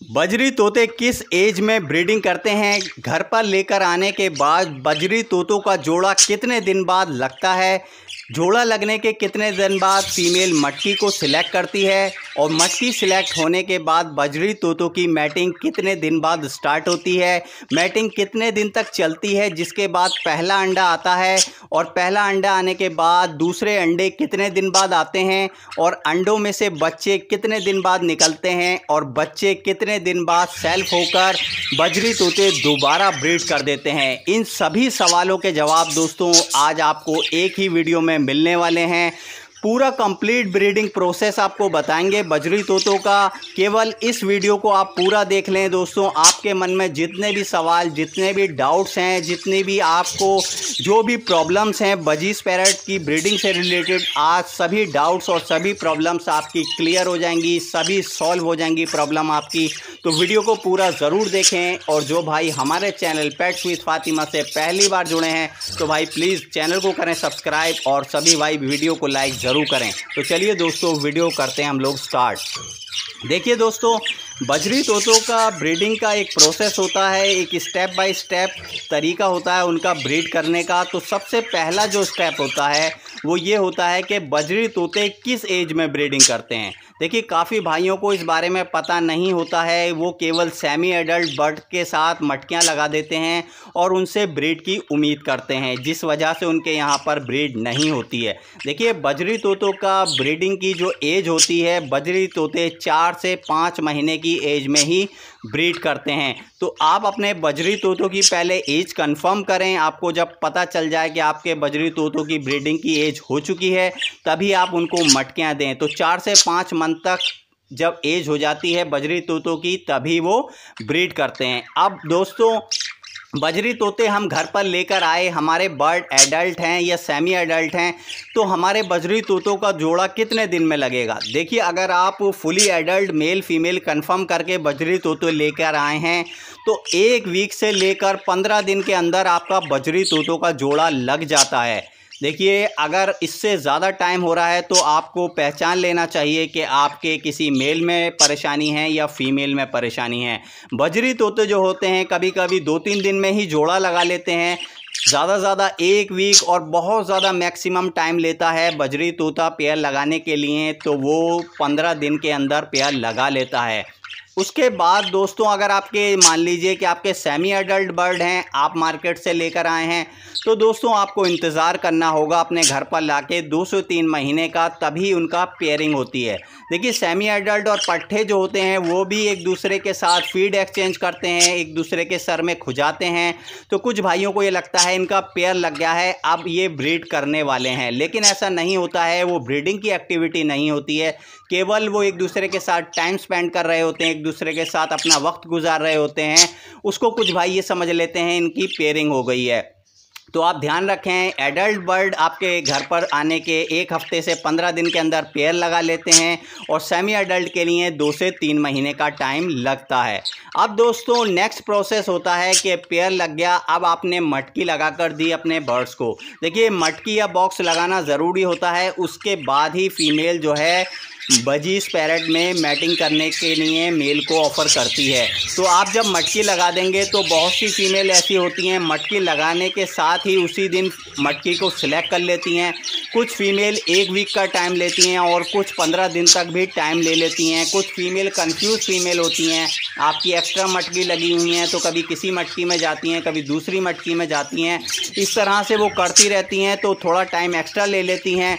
बजरी तोते किस एज में ब्रीडिंग करते हैं? घर पर लेकर आने के बाद बजरी तोतों का जोड़ा कितने दिन बाद लगता है? जोड़ा लगने के कितने दिन बाद फीमेल मटकी को सिलेक्ट करती है? और मटकी सिलेक्ट होने के बाद बजरी तोतों की मैटिंग कितने दिन बाद स्टार्ट होती है? मैटिंग कितने दिन तक चलती है जिसके बाद पहला अंडा आता है? और पहला अंडा आने के बाद दूसरे अंडे कितने दिन बाद आते हैं? और अंडों में से बच्चे कितने दिन बाद निकलते हैं? और बच्चे कितने दिन बाद सेल्फ होकर बजरी तोते दोबारा ब्रीड कर देते हैं? इन सभी सवालों के जवाब दोस्तों आज आपको एक ही वीडियो में मिलने वाले हैं। पूरा कंप्लीट ब्रीडिंग प्रोसेस आपको बताएंगे बजरी तोतों का। केवल इस वीडियो को आप पूरा देख लें दोस्तों। आपके मन में जितने भी सवाल, जितने भी डाउट्स हैं, जितने भी आपको जो भी प्रॉब्लम्स हैं बजीज पैरट की ब्रीडिंग से रिलेटेड, आज सभी डाउट्स और सभी प्रॉब्लम्स आपकी क्लियर हो जाएंगी, सभी सॉल्व हो जाएंगी प्रॉब्लम आपकी। तो वीडियो को पूरा ज़रूर देखें। और जो भाई हमारे चैनल पेट्स विद फातिमा से पहली बार जुड़े हैं तो भाई प्लीज़ चैनल को करें सब्सक्राइब और सभी भाई वीडियो को लाइक ज़रूर करें। तो चलिए दोस्तों वीडियो करते हैं हम लोग स्टार्ट। देखिए दोस्तों, बजरी तोतों का ब्रीडिंग का एक प्रोसेस होता है, एक स्टेप बाय स्टेप तरीका होता है उनका ब्रीड करने का। तो सबसे पहला जो स्टेप होता है वो ये होता है कि बजरी तोते किस एज में ब्रीडिंग करते हैं। देखिए काफ़ी भाइयों को इस बारे में पता नहीं होता है, वो केवल सेमी एडल्ट बर्ड के साथ मटकियां लगा देते हैं और उनसे ब्रीड की उम्मीद करते हैं, जिस वजह से उनके यहाँ पर ब्रीड नहीं होती है। देखिए बजरी तोतों का ब्रीडिंग की जो एज होती है, बजरी तोते 4 से 5 महीने की एज में ही ब्रीड करते हैं। तो आप अपने बजरी तोतों की पहले एज कंफर्म करें। आपको जब पता चल जाए कि आपके बजरी तोतों की ब्रीडिंग की एज हो चुकी है तभी आप उनको मटकियां दें। तो 4 से 5 मंथ तक जब एज हो जाती है बजरी तोतों की तभी वो ब्रीड करते हैं। अब दोस्तों बजरी तोते हम घर पर लेकर आए, हमारे बर्ड एडल्ट हैं या सेमी एडल्ट हैं, तो हमारे बजरी तोतों का जोड़ा कितने दिन में लगेगा? देखिए अगर आप fully adult male female confirm करके बजरी तोते लेकर आए हैं तो 1 वीक से लेकर 15 दिन के अंदर आपका बजरी तोतों का जोड़ा लग जाता है। देखिए अगर इससे ज़्यादा टाइम हो रहा है तो आपको पहचान लेना चाहिए कि आपके किसी मेल में परेशानी है या फीमेल में परेशानी है। बजरी तोते जो होते हैं कभी कभी 2-3 दिन में ही जोड़ा लगा लेते हैं, ज़्यादा से ज़्यादा 1 वीक और बहुत ज़्यादा मैक्सिमम टाइम लेता है बजरी तोता पेयर लगाने के लिए, तो वो 15 दिन के अंदर पेयर लगा लेता है। उसके बाद दोस्तों अगर आपके मान लीजिए कि आपके सेमी एडल्ट बर्ड हैं, आप मार्केट से लेकर आए हैं, तो दोस्तों आपको इंतज़ार करना होगा अपने घर पर लाके 2 से 3 महीने का, तभी उनका पेयरिंग होती है। देखिए सेमी एडल्ट और पट्ठे जो होते हैं वो भी एक दूसरे के साथ फीड एक्सचेंज करते हैं, एक दूसरे के सर में खुजाते हैं। तो कुछ भाइयों को ये लगता है इनका पेयर लग गया है, अब ये ब्रीड करने वाले हैं, लेकिन ऐसा नहीं होता है। वो ब्रीडिंग की एक्टिविटी नहीं होती है, केवल वो एक दूसरे के साथ टाइम स्पेंड कर रहे होते हैं, एक दूसरे के साथ अपना वक्त गुजार रहे होते हैं। उसको कुछ भाई ये समझ लेते हैं इनकी पेयरिंग हो गई है। तो आप ध्यान रखें, एडल्ट बर्ड आपके घर पर आने के 1 हफ्ते से 15 दिन के अंदर पेयर लगा लेते हैं और सेमी एडल्ट के लिए 2 से 3 महीने का टाइम लगता है। अब दोस्तों नेक्स्ट प्रोसेस होता है कि पेयर लग गया, अब आपने मटकी लगा कर दी अपने बर्ड्स को। देखिए मटकी या बॉक्स लगाना ज़रूरी होता है, उसके बाद ही फीमेल जो है बजीज पैरट में मैटिंग करने के लिए मेल को ऑफ़र करती है। तो आप जब मटकी लगा देंगे तो बहुत सी फीमेल ऐसी होती हैं मटकी लगाने के साथ ही उसी दिन मटकी को सिलेक्ट कर लेती हैं। कुछ फीमेल 1 वीक का टाइम लेती हैं और कुछ 15 दिन तक भी टाइम ले लेती हैं। कुछ फीमेल कंफ्यूज फीमेल होती हैं, आपकी एक्स्ट्रा मटकी लगी हुई हैं तो कभी किसी मटकी में जाती हैं, कभी दूसरी मटकी में जाती हैं। इस तरह से वो करती रहती हैं तो थोड़ा टाइम एक्स्ट्रा ले लेती हैं।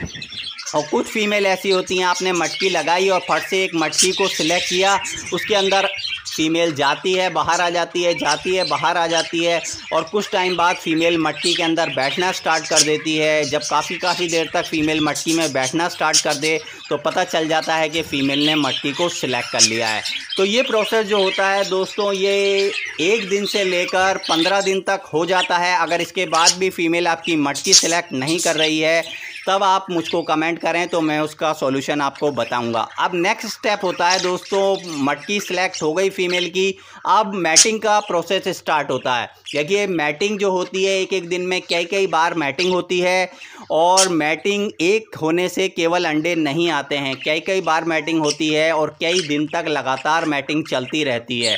और कुछ फीमेल ऐसी होती हैं आपने मटकी लगाई और फट से एक मटकी को सिलेक्ट किया, उसके अंदर फीमेल जाती है बाहर आ जाती है, जाती है बाहर आ जाती है, और कुछ टाइम बाद फीमेल मटकी के अंदर बैठना स्टार्ट कर देती है। जब काफ़ी देर तक फीमेल मटकी में बैठना स्टार्ट कर दे तो पता चल जाता है कि फ़ीमेल ने मटकी को सिलेक्ट कर लिया है। तो ये प्रोसेस जो होता है दोस्तों ये 1 दिन से लेकर 15 दिन तक हो जाता है। अगर इसके बाद भी फीमेल आपकी मटकी सिलेक्ट नहीं कर रही है तब आप मुझको कमेंट करें तो मैं उसका सॉल्यूशन आपको बताऊंगा। अब नेक्स्ट स्टेप होता है दोस्तों, मटकी सिलेक्ट हो गई फीमेल की, अब मैटिंग का प्रोसेस स्टार्ट होता है। देखिए मैटिंग जो होती है एक दिन में कई बार मैटिंग होती है, और मैटिंग एक होने से केवल अंडे नहीं आते हैं, कई बार मैटिंग होती है और कई दिन तक लगातार मैटिंग चलती रहती है।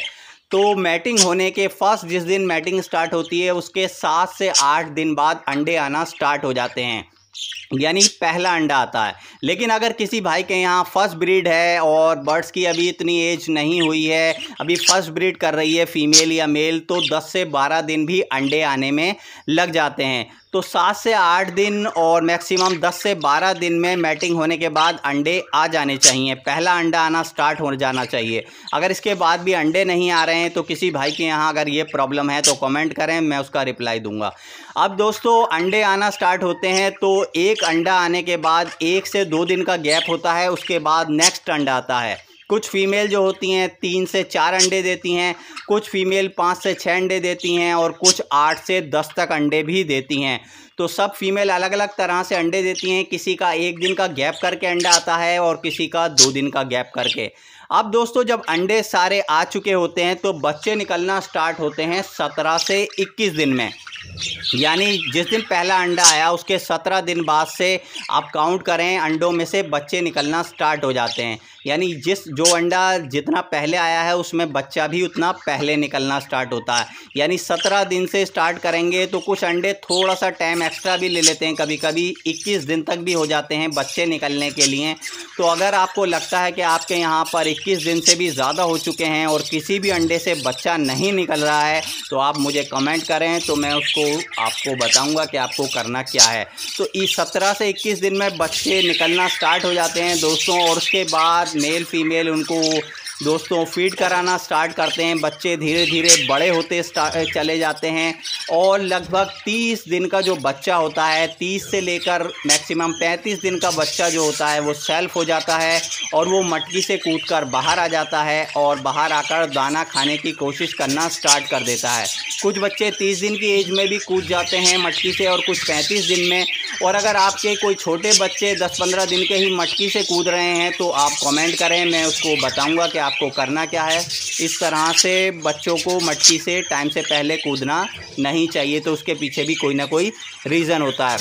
तो मैटिंग होने के फर्स्ट जिस दिन मैटिंग स्टार्ट होती है उसके 7 से 8 दिन बाद अंडे आना स्टार्ट हो जाते हैं, यानी पहला अंडा आता है। लेकिन अगर किसी भाई के यहाँ फर्स्ट ब्रीड है और बर्ड्स की अभी इतनी एज नहीं हुई है, अभी फर्स्ट ब्रीड कर रही है फीमेल या मेल, तो 10 से 12 दिन भी अंडे आने में लग जाते हैं। तो 7 से 8 दिन और मैक्सिमम 10 से 12 दिन में मैटिंग होने के बाद अंडे आ जाने चाहिए, पहला अंडा आना स्टार्ट हो जाना चाहिए। अगर इसके बाद भी अंडे नहीं आ रहे हैं तो किसी भाई के यहाँ अगर ये प्रॉब्लम है तो कमेंट करें, मैं उसका रिप्लाई दूंगा। अब दोस्तों अंडे आना स्टार्ट होते हैं तो एक अंडा आने के बाद 1 से 2 दिन का गैप होता है, उसके बाद नेक्स्ट अंडा आता है। कुछ फीमेल जो होती हैं 3 से 4 अंडे देती हैं, कुछ फीमेल 5 से 6 अंडे देती हैं और कुछ 8 से 10 तक अंडे भी देती हैं। तो सब फीमेल अलग अलग तरह से अंडे देती हैं, किसी का 1 दिन का गैप करके अंडा आता है और किसी का 2 दिन का गैप करके। अब दोस्तों जब अंडे सारे आ चुके होते हैं तो बच्चे निकलना स्टार्ट होते हैं 17 से 21 दिन में, यानी जिस दिन पहला अंडा आया उसके 17 दिन बाद से आप काउंट करें, अंडों में से बच्चे निकलना स्टार्ट हो जाते हैं। यानी जो अंडा जितना पहले आया है उसमें बच्चा भी उतना पहले निकलना स्टार्ट होता है। यानी 17 दिन से स्टार्ट करेंगे तो कुछ अंडे थोड़ा सा टाइम एक्स्ट्रा भी ले लेते हैं, कभी कभी 21 दिन तक भी हो जाते हैं बच्चे निकलने के लिए। तो अगर आपको लगता है कि आपके यहाँ पर 21 दिन से भी ज़्यादा हो चुके हैं और किसी भी अंडे से बच्चा नहीं निकल रहा है तो आप मुझे कमेंट करें, तो मैं उसको आपको बताऊंगा कि आपको करना क्या है। तो इस 17 से 21 दिन में बच्चे निकलना स्टार्ट हो जाते हैं दोस्तों, और उसके बाद मेल फीमेल उनको दोस्तों फीड कराना स्टार्ट करते हैं। बच्चे धीरे धीरे बड़े होते चले जाते हैं और लगभग 30 दिन का जो बच्चा होता है, 30 से लेकर मैक्सिमम 35 दिन का बच्चा जो होता है वो सेल्फ हो जाता है और वो मटकी से कूदकर बाहर आ जाता है और बाहर आकर दाना खाने की कोशिश करना स्टार्ट कर देता है। कुछ बच्चे 30 दिन की एज में भी कूद जाते हैं मटकी से और कुछ 35 दिन में। और अगर आपके कोई छोटे बच्चे 10-15 दिन के ही मटकी से कूद रहे हैं तो आप कमेंट करें, मैं उसको बताऊंगा कि आपको करना क्या है। इस तरह से बच्चों को मटकी से टाइम से पहले कूदना नहीं चाहिए, तो उसके पीछे भी कोई ना कोई रीज़न होता है।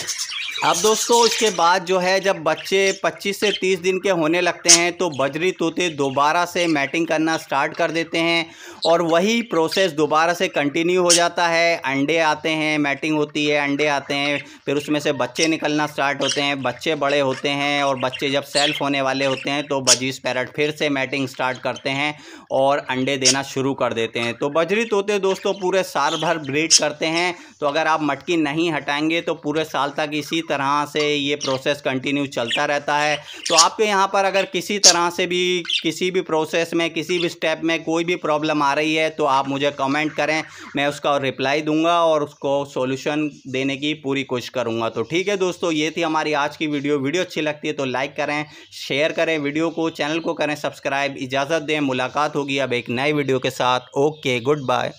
अब दोस्तों इसके बाद जो है जब बच्चे 25 से 30 दिन के होने लगते हैं तो बजरी तोते दोबारा से मैटिंग करना स्टार्ट कर देते हैं और वही प्रोसेस दोबारा से कंटिन्यू हो जाता है। अंडे आते हैं, मैटिंग होती है, अंडे आते हैं, फिर उसमें से बच्चे निकलना स्टार्ट होते हैं, बच्चे बड़े होते हैं और बच्चे जब सेल्फ होने वाले होते हैं तो बजीज पैरट फिर से मैटिंग स्टार्ट करते हैं और अंडे देना शुरू कर देते हैं। तो बजरी तोते दोस्तों पूरे साल भर ब्रीड करते हैं, तो अगर आप मटकी नहीं हटाएंगे तो पूरे साल तक इसी तरह से ये प्रोसेस कंटिन्यू चलता रहता है। तो आपके यहाँ पर अगर किसी तरह से भी किसी भी प्रोसेस में किसी भी स्टेप में कोई भी प्रॉब्लम आ रही है तो आप मुझे कमेंट करें, मैं उसका रिप्लाई दूंगा और उसको सॉल्यूशन देने की पूरी कोशिश करूंगा। तो ठीक है दोस्तों, ये थी हमारी आज की वीडियो अच्छी लगती है तो लाइक करें, शेयर करें वीडियो को, चैनल को करें सब्सक्राइब। इजाज़त दें, मुलाकात होगी अब एक नए वीडियो के साथ। Okay, good bye.